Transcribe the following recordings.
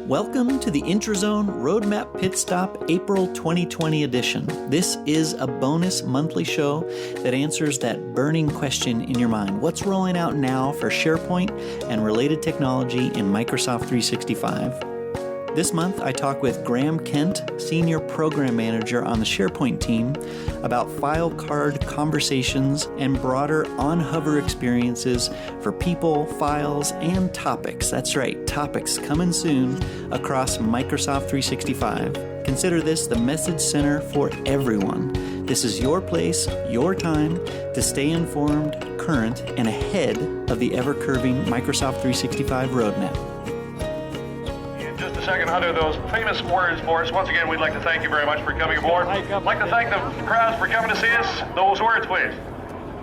Welcome to the Intrazone Roadmap Pitstop April 2020 edition. This is a bonus monthly show that answers that burning question in your mind. What's rolling out now for SharePoint and related technology in Microsoft 365? This month, I talk with Graham Kent, Senior Program Manager on the SharePoint team, about file card conversations and broader on-hover experiences for people, files, and topics. That's right, topics coming soon across Microsoft 365. Consider this the message center for everyone. This is your place, your time to stay informed, current, and ahead of the ever-curving Microsoft 365 roadmap. Second, Hunter, those famous words for us. Once again, we'd like to thank you very much for coming aboard. I'd like to thank the crowds for coming to see us. Those words, please.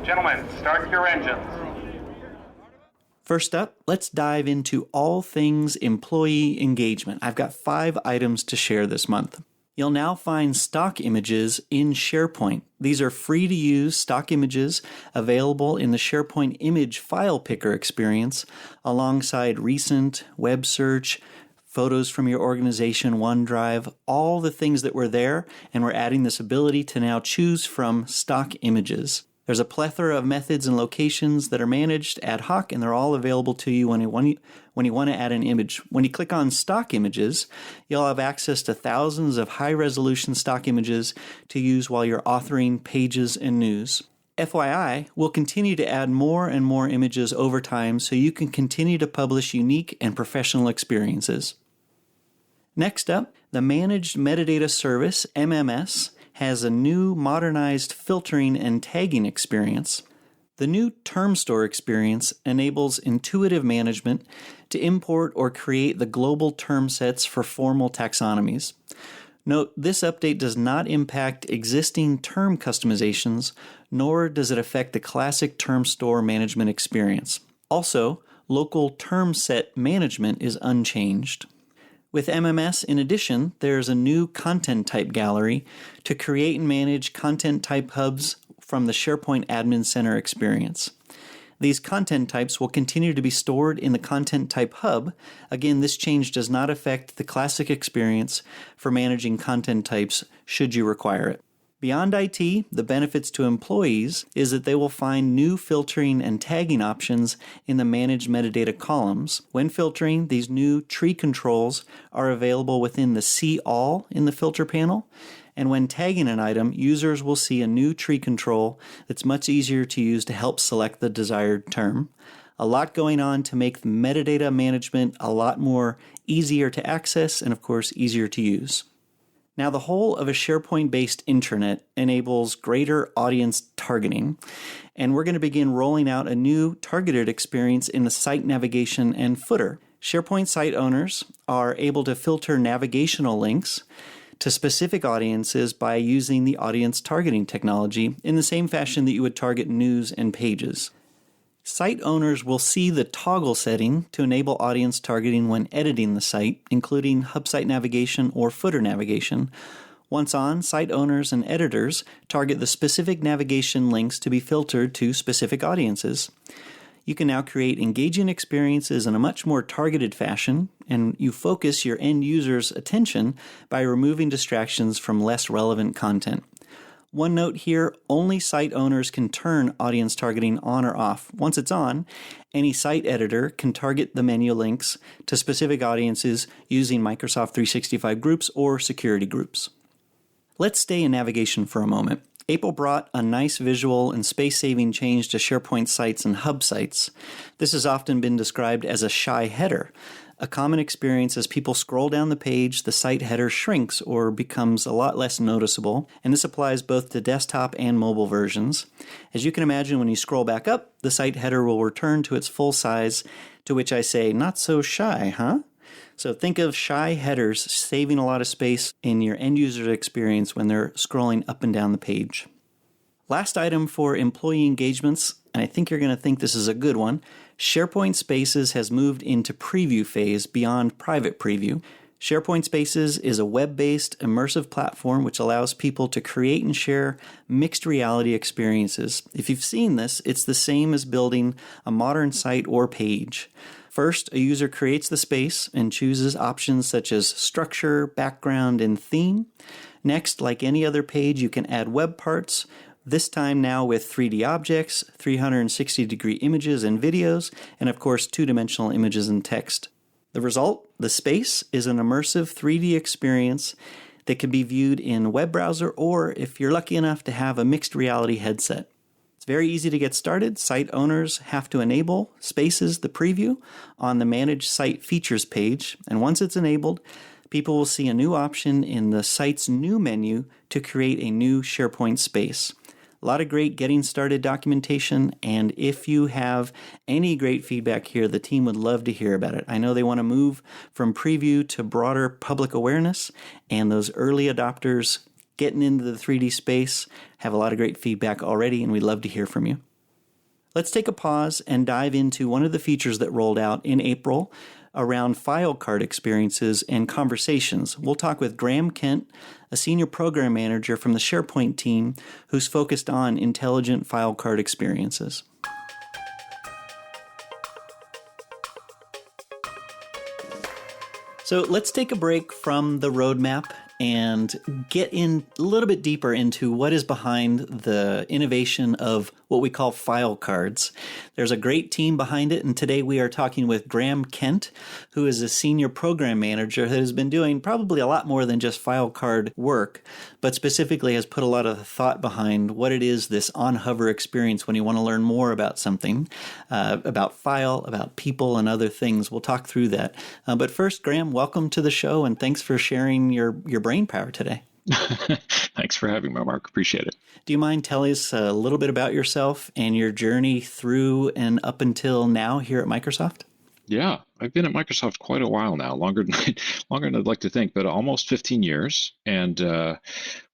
Gentlemen, start your engines. First up, let's dive into all things employee engagement. I've got 5 items to share this month. You'll now find stock images in SharePoint. These are free-to-use stock images available in the SharePoint image file picker experience alongside recent, web search, photos from your organization, OneDrive, all the things that were there, and we're adding this ability to now choose from stock images. There's a plethora of methods and locations that are managed ad hoc, and they're all available to you when you want to add an image. When you click on stock images, you'll have access to thousands of high-resolution stock images to use while you're authoring pages and news. FYI, we'll continue to add more and more images over time so you can continue to publish unique and professional experiences. Next up, the Managed Metadata Service, MMS, has a new modernized filtering and tagging experience. The new term store experience enables intuitive management to import or create the global term sets for formal taxonomies. Note, this update does not impact existing term customizations, nor does it affect the classic term store management experience. Also, local term set management is unchanged. With MMS, in addition, there's a new content type gallery to create and manage content type hubs from the SharePoint Admin Center experience. These content types will continue to be stored in the Content Type Hub. Again, this change does not affect the classic experience for managing content types should you require it. Beyond IT, the benefits to employees is that they will find new filtering and tagging options in the Managed Metadata columns. When filtering, these new tree controls are available within the See All in the filter panel. And when tagging an item, users will see a new tree control that's much easier to use to help select the desired term. A lot going on to make metadata management a lot more easier to access and, of course, easier to use. Now, the whole of a SharePoint-based intranet enables greater audience targeting, and we're going to begin rolling out a new targeted experience in the site navigation and footer. SharePoint site owners are able to filter navigational links to specific audiences by using the audience targeting technology in the same fashion that you would target news and pages. Site owners will see the toggle setting to enable audience targeting when editing the site, including hub site navigation or footer navigation. Once on, site owners and editors target the specific navigation links to be filtered to specific audiences. You can now create engaging experiences in a much more targeted fashion, and you focus your end user's attention by removing distractions from less relevant content. One note here, only site owners can turn audience targeting on or off. Once it's on, any site editor can target the menu links to specific audiences using Microsoft 365 groups or security groups. Let's stay in navigation for a moment. April brought a nice visual and space-saving change to SharePoint sites and hub sites. This has often been described as a shy header. A common experience as people scroll down the page, the site header shrinks or becomes a lot less noticeable, and this applies both to desktop and mobile versions. As you can imagine, when you scroll back up, the site header will return to its full size, to which I say, not so shy, huh? So think of shy headers saving a lot of space in your end user experience when they're scrolling up and down the page. Last item for employee engagements, and I think you're going to think this is a good one, SharePoint Spaces has moved into preview phase beyond private preview. SharePoint Spaces is a web-based immersive platform which allows people to create and share mixed reality experiences. If you've seen this, it's the same as building a modern site or page. First, a user creates the space and chooses options such as structure, background, and theme. Next, like any other page, you can add web parts, this time now with 3D objects, 360-degree images and videos, and of course, two-dimensional images and text. The result, the space, is an immersive 3D experience that can be viewed in a web browser or, if you're lucky enough, to have a mixed reality headset. Very easy to get started. Site owners have to enable Spaces, the preview, on the Manage Site Features page. And once it's enabled, people will see a new option in the site's new menu to create a new SharePoint space. A lot of great getting started documentation, and if you have any great feedback here, the team would love to hear about it. I know they want to move from preview to broader public awareness, and those early adopters getting into the 3D space have a lot of great feedback already, and we'd love to hear from you. Let's take a pause and dive into one of the features that rolled out in April around file card experiences and conversations. We'll talk with Graham Kent, a senior program manager from the SharePoint team who's focused on intelligent file card experiences. So let's take a break from the roadmap and get in a little bit deeper into what is behind the innovation of what we call file cards. There's a great team behind it, and today we are talking with Graham Kent, who is a senior program manager that has been doing probably a lot more than just file card work, but specifically has put a lot of thought behind what it is, this on-hover experience when you want to learn more about something, about file, about people, and other things. We'll talk through that. But first, Graham, welcome to the show, and thanks for sharing your brain power today. Thanks for having me, Mark. Appreciate it. Do you mind telling us a little bit about yourself and your journey through and up until now here at Microsoft? Yeah, I've been at Microsoft quite a while now, longer than I'd like to think, but almost 15 years. And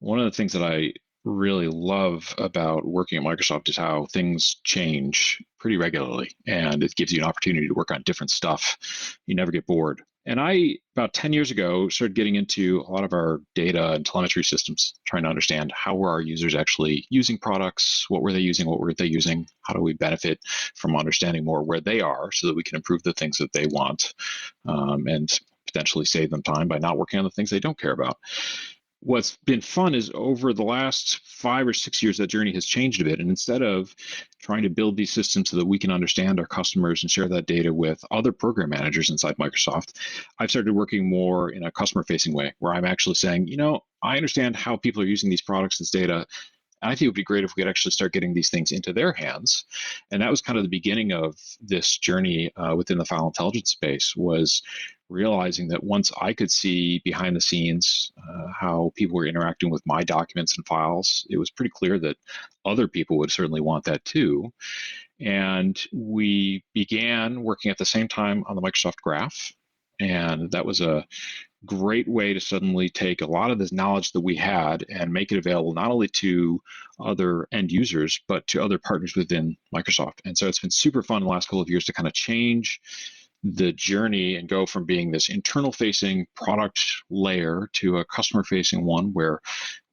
one of the things that I really love about working at Microsoft is how things change pretty regularly, and it gives you an opportunity to work on different stuff. You never get bored. And I, about 10 years ago, started getting into a lot of our data and telemetry systems, trying to understand how were our users actually using products, what were they using, how do we benefit from understanding more where they are so that we can improve the things that they want, and potentially save them time by not working on the things they don't care about. What's been fun is over the last 5 or 6 years, that journey has changed a bit. And instead of trying to build these systems so that we can understand our customers and share that data with other program managers inside Microsoft, I've started working more in a customer-facing way, where I'm actually saying, I understand how people are using these products, this data, and I think it would be great if we could actually start getting these things into their hands. And that was kind of the beginning of this journey within the file intelligence space, was realizing that once I could see behind the scenes how people were interacting with my documents and files, it was pretty clear that other people would certainly want that too. And we began working at the same time on the Microsoft Graph. And that was a great way to suddenly take a lot of this knowledge that we had and make it available not only to other end users, but to other partners within Microsoft. And so it's been super fun the last couple of years to kind of change the journey and go from being this internal-facing product layer to a customer-facing one where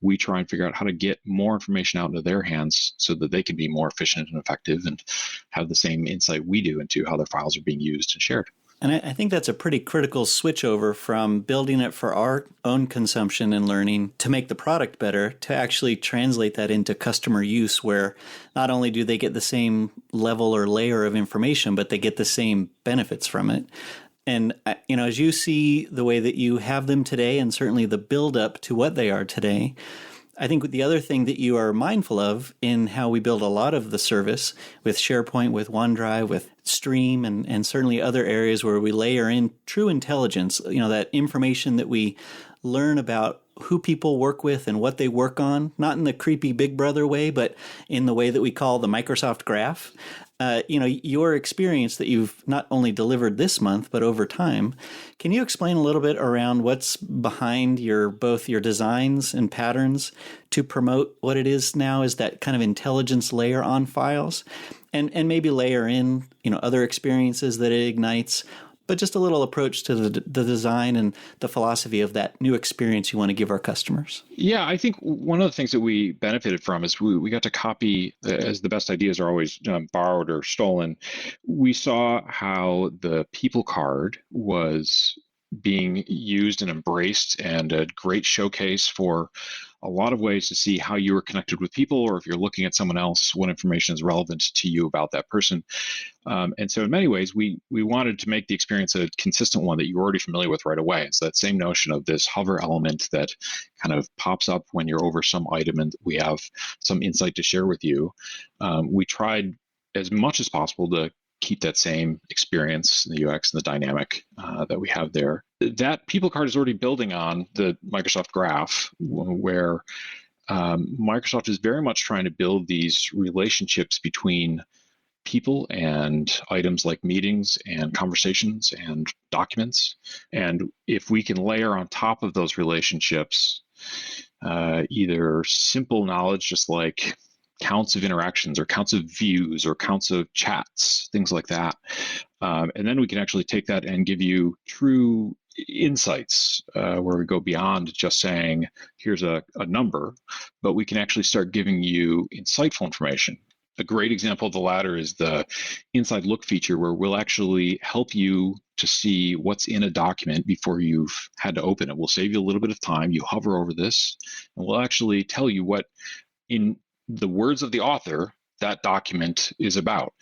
we try and figure out how to get more information out into their hands so that they can be more efficient and effective and have the same insight we do into how their files are being used and shared. And I think that's a pretty critical switchover from building it for our own consumption and learning to make the product better, to actually translate that into customer use, where not only do they get the same level or layer of information, but they get the same benefits from it. And, as you see the way that you have them today, and certainly the build up to what they are today, I think the other thing that you are mindful of in how we build a lot of the service with SharePoint, with OneDrive, with Stream, and certainly other areas where we layer in true intelligence, that information that we learn about who people work with and what they work on, not in the creepy Big Brother way, but in the way that we call the Microsoft Graph. Your experience that you've not only delivered this month, but over time, can you explain a little bit around what's behind both your designs and patterns to promote what it is now is that kind of intelligence layer on files, and maybe layer in, other experiences that it ignites, but just a little approach to the design and the philosophy of that new experience you want to give our customers. Yeah, I think one of the things that we benefited from is we got to copy, as the best ideas are always borrowed or stolen. We saw how the people card was being used and embraced, and a great showcase for a lot of ways to see how you are connected with people, or if you're looking at someone else, what information is relevant to you about that person. And so in many ways, we wanted to make the experience a consistent one that you're already familiar with right away. So that same notion of this hover element that kind of pops up when you're over some item and we have some insight to share with you. We tried as much as possible to keep that same experience in the UX and the dynamic that we have there. That people card is already building on the Microsoft Graph, where Microsoft is very much trying to build these relationships between people and items like meetings and conversations and documents. And if we can layer on top of those relationships either simple knowledge, just like counts of interactions or counts of views or counts of chats, things like that. And then we can actually take that and give you true insights where we go beyond just saying, here's a number, but we can actually start giving you insightful information. A great example of the latter is the inside look feature, where we'll actually help you to see what's in a document before you've had to open it. We'll save you a little bit of time. You hover over this, and we'll actually tell you what, in the words of the author, that document is about.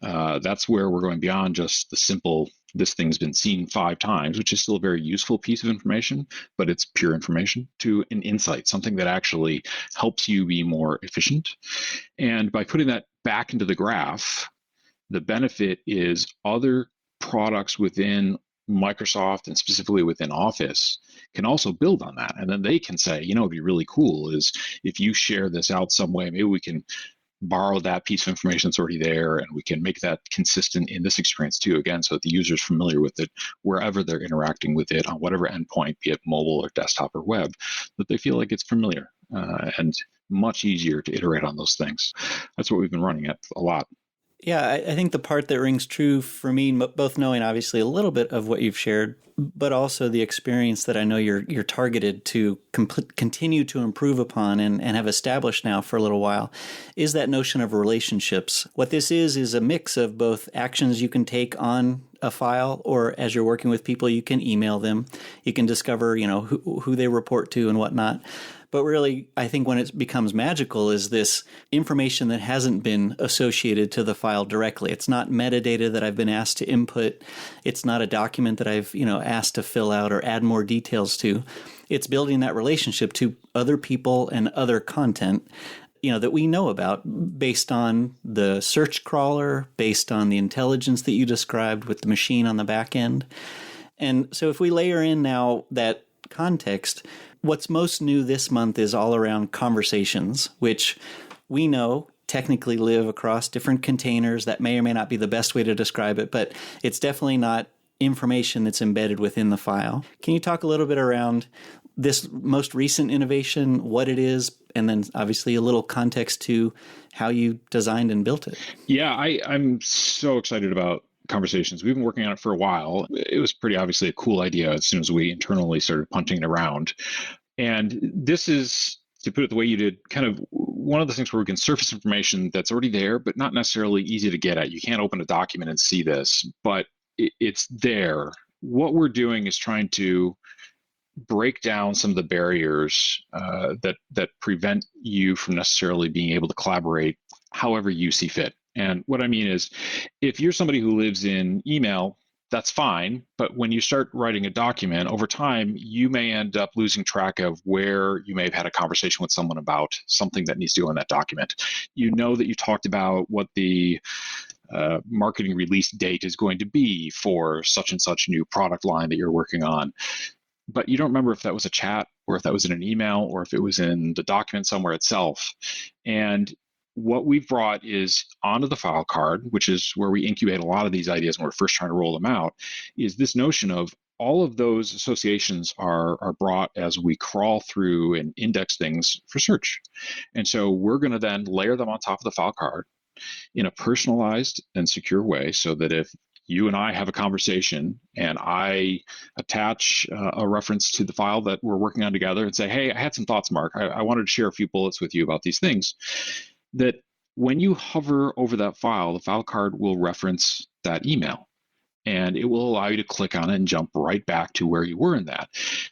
That's where we're going beyond just the simple, this thing's been seen 5 times, which is still a very useful piece of information, but it's pure information, to an insight, something that actually helps you be more efficient. And by putting that back into the graph, the benefit is other products within Microsoft and specifically within Office can also build on that. And then they can say, you know, it'd be really cool is if you share this out some way, maybe we can borrow that piece of information that's already there, and we can make that consistent in this experience too, again, so that the user is familiar with it wherever they're interacting with it on whatever endpoint, be it mobile or desktop or web, that they feel like it's familiar and much easier to iterate on those things. That's what we've been running at a lot. Yeah, I think the part that rings true for me, both knowing obviously a little bit of what you've shared, but also the experience that I know you're targeted to continue to improve upon and have established now for a little while, is that notion of relationships. What this is a mix of both actions you can take on a file, or as you're working with people, you can email them. You can discover, you know, who they report to and whatnot. But really, I think when it becomes magical is this information that hasn't been associated to the file directly. It's not metadata that I've been asked to input. It's not a document that I've, asked to fill out or add more details to. It's building that relationship to other people and other content, that we know about based on the search crawler, based on the intelligence that you described with the machine on the back end. And so if we layer in now that context, what's most new this month is all around conversations, which we know technically live across different containers. That may or may not be the best way to describe it, but it's definitely not information that's embedded within the file. Can you talk a little bit around this most recent innovation, what it is, and then obviously a little context to how you designed and built it? Yeah, I'm so excited about conversations. We've been working on it for a while. It was pretty obviously a cool idea as soon as we internally started punching it around. And this is, to put it the way you did, kind of one of the things where we can surface information that's already there, but not necessarily easy to get at. You can't open a document and see this, but it's there. What we're doing is trying to break down some of the barriers that prevent you from necessarily being able to collaborate however you see fit. And what I mean is, if you're somebody who lives in email, that's fine. But when you start writing a document, over time, you may end up losing track of where you may have had a conversation with someone about something that needs to go in that document. You know that you talked about what the marketing release date is going to be for such and such new product line that you're working on. But you don't remember if that was a chat or if that was in an email or if it was in the document somewhere itself. And what we've brought is onto the file card, which is where we incubate a lot of these ideas when we're first trying to roll them out, is this notion of all of those associations are brought as we crawl through and index things for search. And so we're going to then layer them on top of the file card in a personalized and secure way, so that if you and I have a conversation and I attach a reference to the file that we're working on together and say, hey, I had some thoughts, Mark. I wanted to share a few bullets with you about these things. That when you hover over that file, the file card will reference that email. And it will allow you to click on it and jump right back to where you were in that.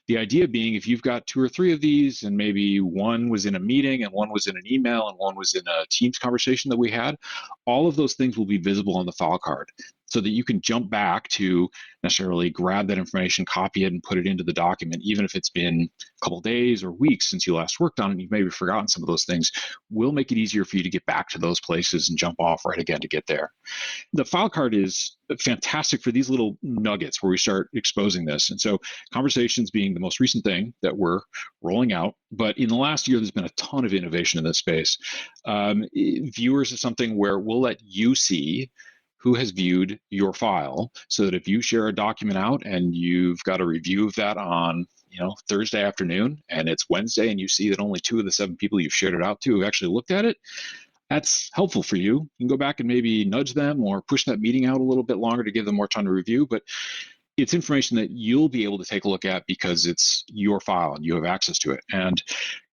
The idea being, if you've got 2 or 3 of these, and maybe one was in a meeting and one was in an email and one was in a Teams conversation that we had, all of those things will be visible on the file card so that you can jump back to necessarily grab that information, copy it, and put it into the document, even if it's been a couple of days or weeks since you last worked on it and you've maybe forgotten some of those things. We'll make it easier for you to get back to those places and jump off right again to get there. The file card is fantastic for these little nuggets where we start exposing this. And so conversations being the most recent thing that we're rolling out, but in the last year, there's been a ton of innovation in this space. Viewers is something where we'll let you see who has viewed your file, so that if you share a document out and you've got a review of that on Thursday afternoon and it's Wednesday and you see that only 2 of the 7 people you've shared it out to have actually looked at it, that's helpful for you. You can go back and maybe nudge them or push that meeting out a little bit longer to give them more time to review, but it's information that you'll be able to take a look at because it's your file and you have access to it. And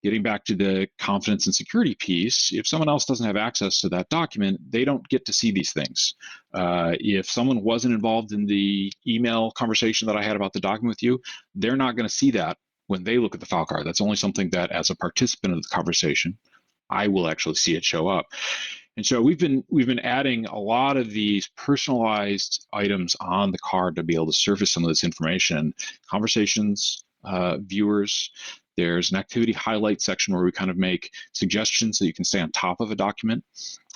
getting back to the confidence and security piece, if someone else doesn't have access to that document, they don't get to see these things. If someone wasn't involved in the email conversation that I had about the document with you, they're not going to see that when they look at the file card. That's only something that, as a participant of the conversation, I will actually see it show up. And so we've been adding a lot of these personalized items on the card to be able to surface some of this information. Conversations, viewers, there's an activity highlight section where we kind of make suggestions so you can stay on top of a document.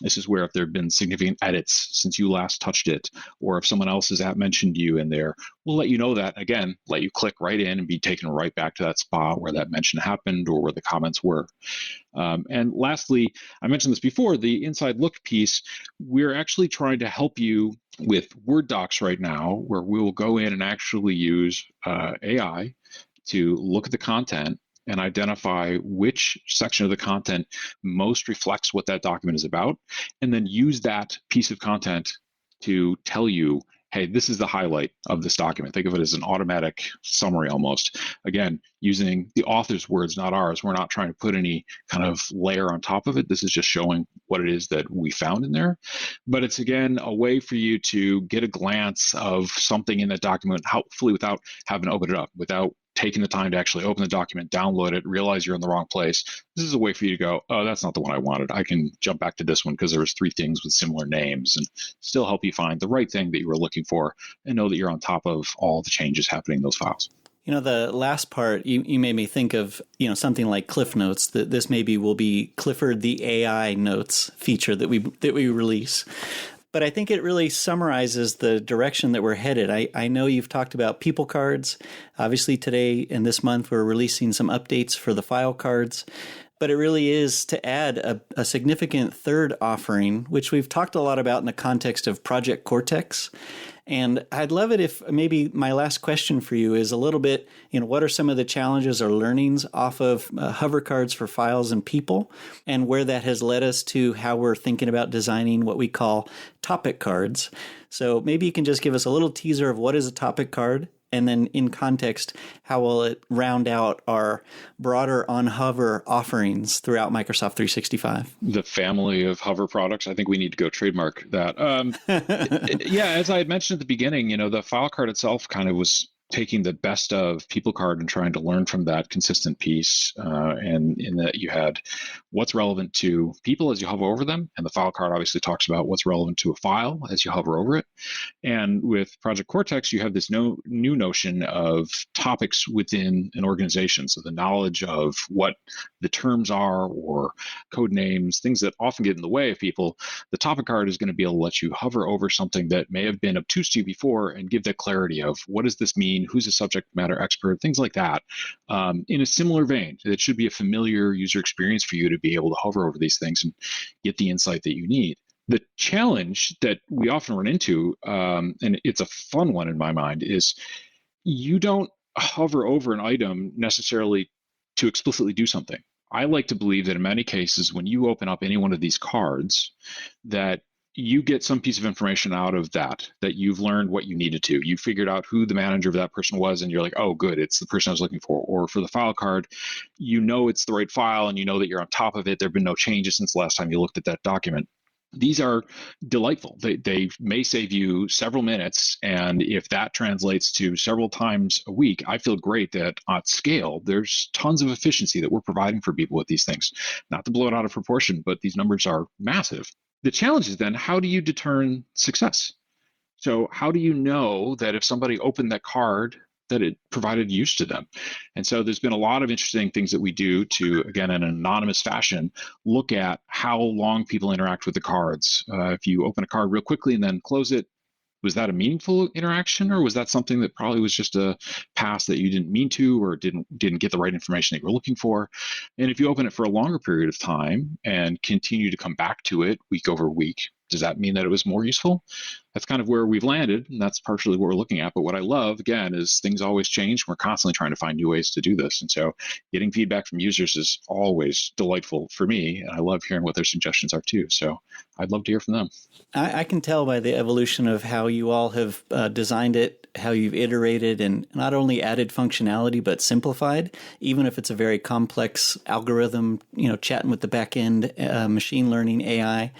This is where if there have been significant edits since you last touched it, or if someone else has mentioned you in there, we'll let you know that, again, let you click right in and be taken right back to that spot where that mention happened or where the comments were. And lastly, I mentioned this before, the inside look piece, we're actually trying to help you with Word docs right now, where we will go in and actually use AI to look at the content and identify which section of the content most reflects what that document is about, and then use that piece of content to tell you, hey, this is the highlight of this document. Think of it as an automatic summary almost. Again, using the author's words, not ours. We're not trying to put any kind of layer on top of it. This is just showing what it is that we found in there. But it's, again, a way for you to get a glance of something in that document, hopefully without having to open it up, without taking the time to actually open the document, download it, realize you're in the wrong place. This is a way for you to go, oh, that's not the one I wanted. I can jump back to this one because there was 3 things with similar names, and still help you find the right thing that you were looking for and know that you're on top of all the changes happening in those files. The last part, you made me think of, something like Cliff Notes, that this maybe will be Clifford the AI Notes feature that we release. But I think it really summarizes the direction that we're headed. I know you've talked about people cards. Obviously today and this month we're releasing some updates for the file cards. But it really is to add a significant third offering, which we've talked a lot about in the context of Project Cortex. And I'd love it if maybe my last question for you is a little bit, what are some of the challenges or learnings off of hover cards for files and people, and where that has led us to how we're thinking about designing what we call topic cards. So maybe you can just give us a little teaser of what is a topic card, and then in context, how will it round out our broader on hover offerings throughout Microsoft 365? The family of hover products, I think we need to go trademark that. Yeah, as I had mentioned at the beginning, the file card itself kind of was taking the best of people card and trying to learn from that consistent piece. And in that you had what's relevant to people as you hover over them. And the file card obviously talks about what's relevant to a file as you hover over it. And with Project Cortex, you have this new notion of topics within an organization. So the knowledge of what the terms are or code names, things that often get in the way of people. The topic card is going to be able to let you hover over something that may have been obtuse to you before and give that clarity of what does this mean? Who's a subject matter expert, things like that. In a similar vein, it should be a familiar user experience for you to be able to hover over these things and get the insight that you need. The challenge that we often run into, and it's a fun one in my mind, is you don't hover over an item necessarily to explicitly do something. I like to believe that in many cases, when you open up any one of these cards, that you get some piece of information out of that you've learned what you needed to. You figured out who the manager of that person was, and you're like, oh, good, it's the person I was looking for. Or for the file card, it's the right file, and that you're on top of it. There have been no changes since the last time you looked at that document. These are delightful. They may save you several minutes, and if that translates to several times a week, I feel great that at scale, there's tons of efficiency that we're providing for people with these things. Not to blow it out of proportion, but these numbers are massive. The challenge is then, how do you determine success? So how do you know that if somebody opened that card, that it provided use to them? And so there's been a lot of interesting things that we do to, again, in an anonymous fashion, look at how long people interact with the cards. If you open a card real quickly and then close it, was that a meaningful interaction, or was that something that probably was just a pass that you didn't mean to, or didn't get the right information that you were looking for? And if you open it for a longer period of time and continue to come back to it week over week, does that mean that it was more useful? That's kind of where we've landed, and that's partially what we're looking at. But what I love, again, is things always change. We're constantly trying to find new ways to do this. And so getting feedback from users is always delightful for me, and I love hearing what their suggestions are too. So I'd love to hear from them. I can tell by the evolution of how you all have designed it, how you've iterated and not only added functionality, but simplified, even if it's a very complex algorithm, chatting with the back end, machine learning, AI.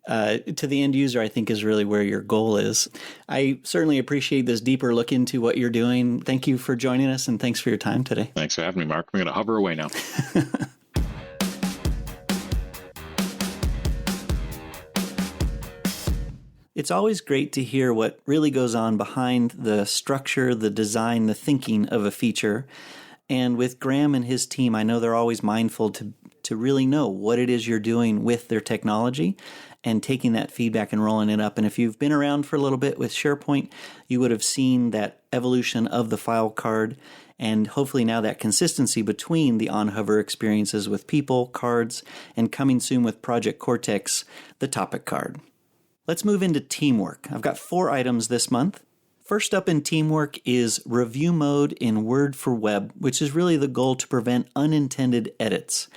To the end user, I think is really where your goal is. I certainly appreciate this deeper look into what you're doing. Thank you for joining us, and thanks for your time today. Thanks for having me, Mark. I'm going to hover away now. It's always great to hear what really goes on behind the structure, the design, the thinking of a feature. And with Graham and his team, I know they're always mindful to really know what it is you're doing with their technology and taking that feedback and rolling it up. And if you've been around for a little bit with SharePoint, you would have seen that evolution of the file card, and hopefully now that consistency between the on-hover experiences with people, cards, and coming soon with Project Cortex, the topic card. Let's move into teamwork. I've got 4 items this month. First up in teamwork is review mode in Word for Web, which is really the goal to prevent unintended edits.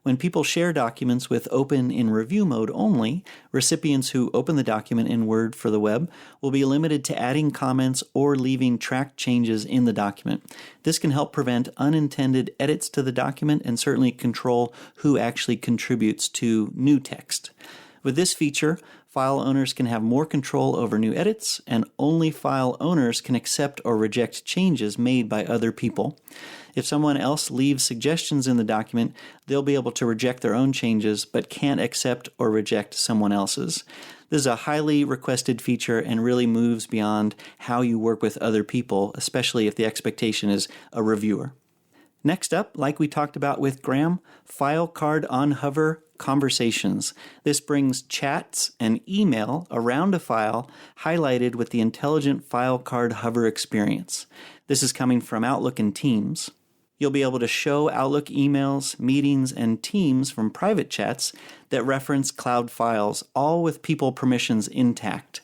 When people share documents with open in review mode only, recipients who open the document in Word for the web will be limited to adding comments or leaving tracked changes in the document. This can help prevent unintended edits to the document and certainly control who actually contributes to new text. With this feature, file owners can have more control over new edits, and only file owners can accept or reject changes made by other people. If someone else leaves suggestions in the document, they'll be able to reject their own changes, but can't accept or reject someone else's. This is a highly requested feature and really moves beyond how you work with other people, especially if the expectation is a reviewer. Next up, like we talked about with Graham, file card on hover conversations. This brings chats and email around a file highlighted with the intelligent file card hover experience. This is coming from Outlook and Teams. You'll be able to show Outlook emails, meetings, and Teams from private chats that reference cloud files, all with people permissions intact.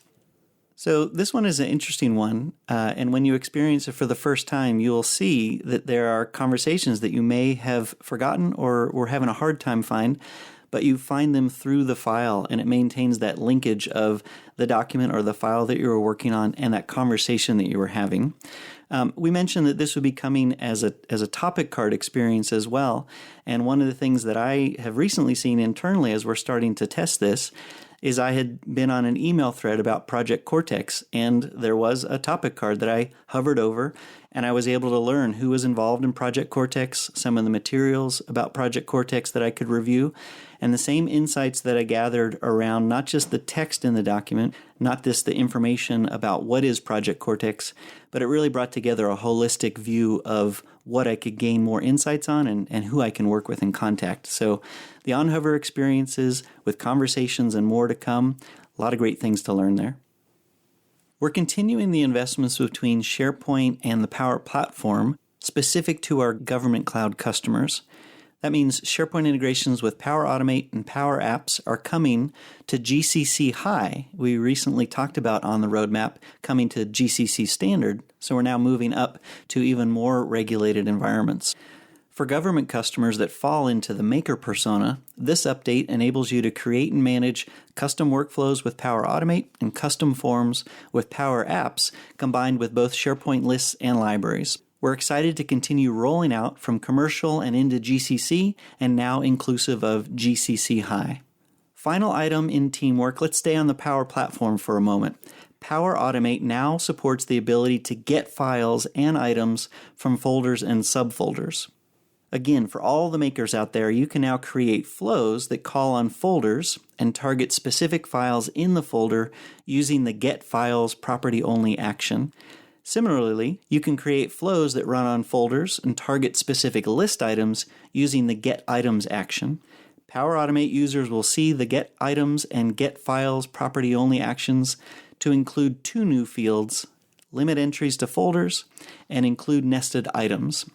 So this one is an interesting one, and when you experience it for the first time, you'll see that there are conversations that you may have forgotten or were having a hard time find, but you find them through the file, and it maintains that linkage of the document or the file that you were working on and that conversation that you were having. We mentioned that this would be coming as a topic card experience as well, and one of the things that I have recently seen internally as we're starting to test this is I had been on an email thread about Project Cortex, and there was a topic card that I hovered over, and I was able to learn who was involved in Project Cortex, some of the materials about Project Cortex that I could review, and the same insights that I gathered around not just the text in the document, not just the information about what is Project Cortex, but it really brought together a holistic view of what I could gain more insights on and who I can work with and contact. So the on-hover experiences with conversations and more to come, a lot of great things to learn there. We're continuing the investments between SharePoint and the Power Platform specific to our government cloud customers. That means SharePoint integrations with Power Automate and Power Apps are coming to GCC High. We recently talked about on the roadmap coming to GCC Standard, so we're now moving up to even more regulated environments. For government customers that fall into the maker persona, this update enables you to create and manage custom workflows with Power Automate and custom forms with Power Apps combined with both SharePoint lists and libraries. We're excited to continue rolling out from commercial and into GCC and now inclusive of GCC High. Final item in Teamwork, let's stay on the Power Platform for a moment. Power Automate now supports the ability to get files and items from folders and subfolders. Again, for all the makers out there, you can now create flows that call on folders and target specific files in the folder using the Get Files property-only action. Similarly, you can create flows that run on folders and target specific list items using the Get Items action. Power Automate users will see the Get Items and Get Files property-only actions to include two new fields, limit entries to folders, and include nested items.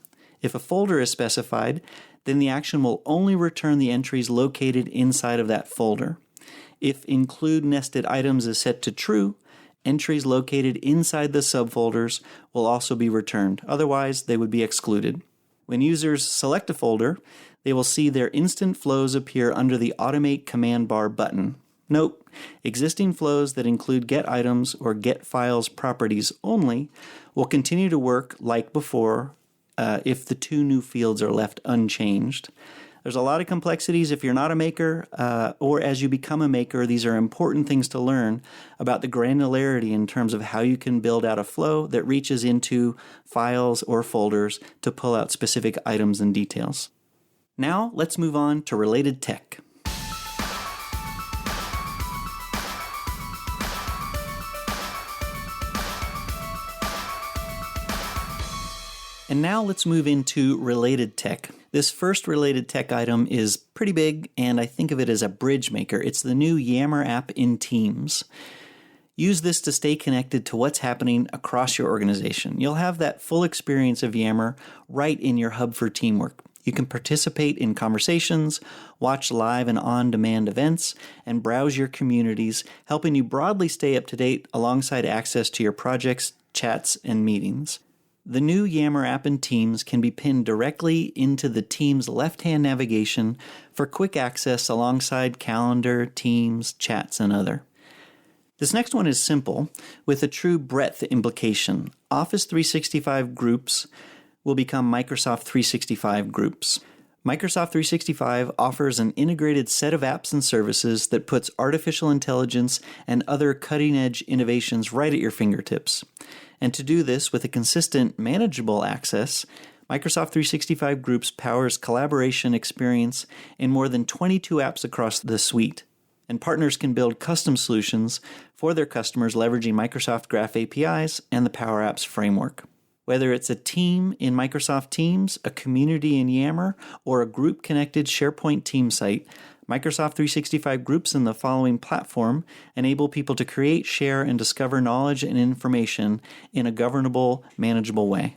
If a folder is specified, then the action will only return the entries located inside of that folder. If include nested items is set to true, entries located inside the subfolders will also be returned. Otherwise, they would be excluded. When users select a folder, they will see their instant flows appear under the Automate command bar button. Note, existing flows that include get items or get files properties only will continue to work like before if the two new fields are left unchanged. There's a lot of complexities if you're not a maker, or as you become a maker, these are important things to learn about the granularity in terms of how you can build out a flow that reaches into files or folders to pull out specific items and details. Now, let's move on to related tech. And now let's move into related tech. This first related tech item is pretty big, and I think of it as a bridge maker. It's the new Yammer app in Teams. Use this to stay connected to what's happening across your organization. You'll have that full experience of Yammer right in your hub for teamwork. You can participate in conversations, watch live and on-demand events, and browse your communities, helping you broadly stay up to date alongside access to your projects, chats, and meetings. The new Yammer app in Teams can be pinned directly into the Teams left-hand navigation for quick access alongside Calendar, Teams, Chats, and other. This next one is simple, with a true breadth implication. Office 365 groups will become Microsoft 365 groups. Microsoft 365 offers an integrated set of apps and services that puts artificial intelligence and other cutting-edge innovations right at your fingertips. And to do this with a consistent, manageable access, Microsoft 365 Groups powers collaboration experience in more than 22 apps across the suite. And partners can build custom solutions for their customers leveraging Microsoft Graph APIs and the Power Apps framework. Whether it's a team in Microsoft Teams, a community in Yammer, or a group-connected SharePoint team site, Microsoft 365 Groups in the following platform enable people to create, share, and discover knowledge and information in a governable, manageable way.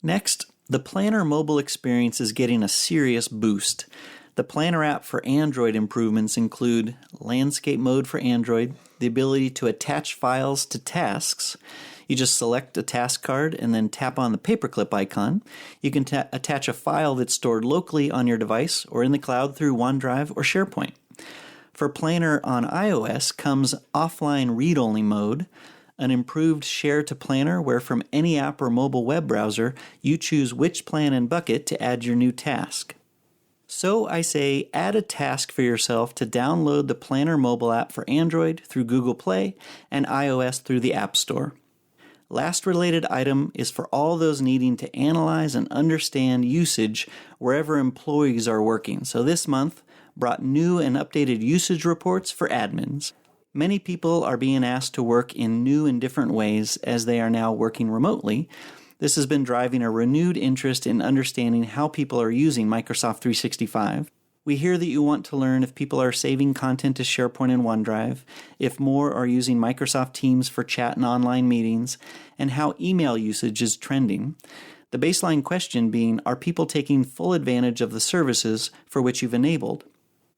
Next, the Planner mobile experience is getting a serious boost. The Planner app for Android improvements include landscape mode for Android, the ability to attach files to tasks. You just select a task card and then tap on the paperclip icon. You can attach a file that's stored locally on your device or in the cloud through OneDrive or SharePoint. For Planner on iOS comes offline read-only mode, an improved share to Planner where from any app or mobile web browser, you choose which plan and bucket to add your new task. So I say add a task for yourself to download the Planner mobile app for Android through Google Play and iOS through the App Store. Last related item is for all those needing to analyze and understand usage wherever employees are working. So this month brought new and updated usage reports for admins. Many people are being asked to work in new and different ways as they are now working remotely. This has been driving a renewed interest in understanding how people are using Microsoft 365. We hear that you want to learn if people are saving content to SharePoint and OneDrive, if more are using Microsoft Teams for chat and online meetings, and how email usage is trending. The baseline question being, are people taking full advantage of the services for which you've enabled?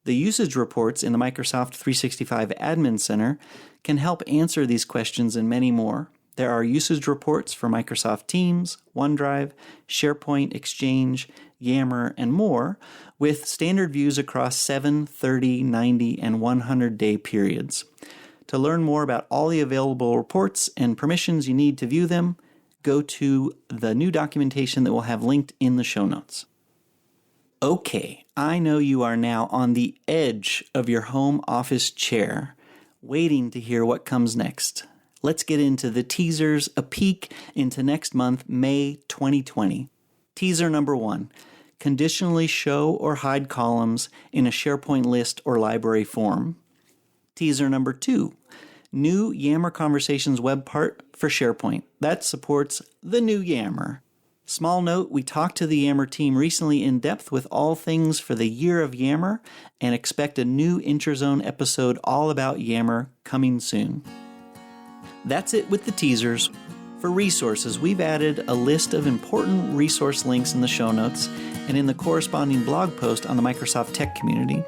The usage reports in the Microsoft 365 Admin Center can help answer these questions and many more. There are usage reports for Microsoft Teams, OneDrive, SharePoint, Exchange, Yammer, and more, with standard views across 7, 30, 90, and 100-day periods. To learn more about all the available reports and permissions you need to view them, go to the new documentation that we'll have linked in the show notes. Okay, I know you are now on the edge of your home office chair, waiting to hear what comes next. Let's get into the teasers, a peek into next month, May 2020. Teaser number 1, conditionally show or hide columns in a SharePoint list or library form. Teaser number 2, new Yammer Conversations web part for SharePoint that supports the new Yammer. Small note, we talked to the Yammer team recently in depth with all things for the year of Yammer and expect a new Interzone episode all about Yammer coming soon. That's it with the teasers. For resources, we've added a list of important resource links in the show notes and in the corresponding blog post on the Microsoft Tech community.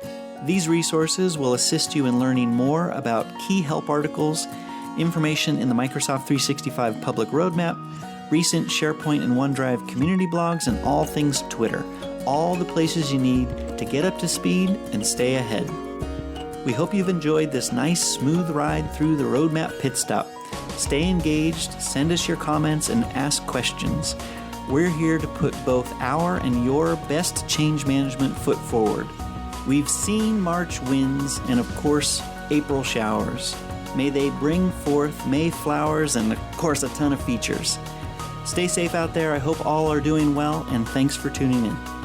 These resources will assist you in learning more about key help articles, information in the Microsoft 365 public roadmap, recent SharePoint and OneDrive community blogs, and all things Twitter. All the places you need to get up to speed and stay ahead. We hope you've enjoyed this nice, smooth ride through the roadmap Pitstop. Stay engaged, send us your comments, and ask questions. We're here to put both our and your best change management foot forward. We've seen March winds and, of course, April showers. May they bring forth May flowers and, of course, a ton of features. Stay safe out there. I hope all are doing well, and thanks for tuning in.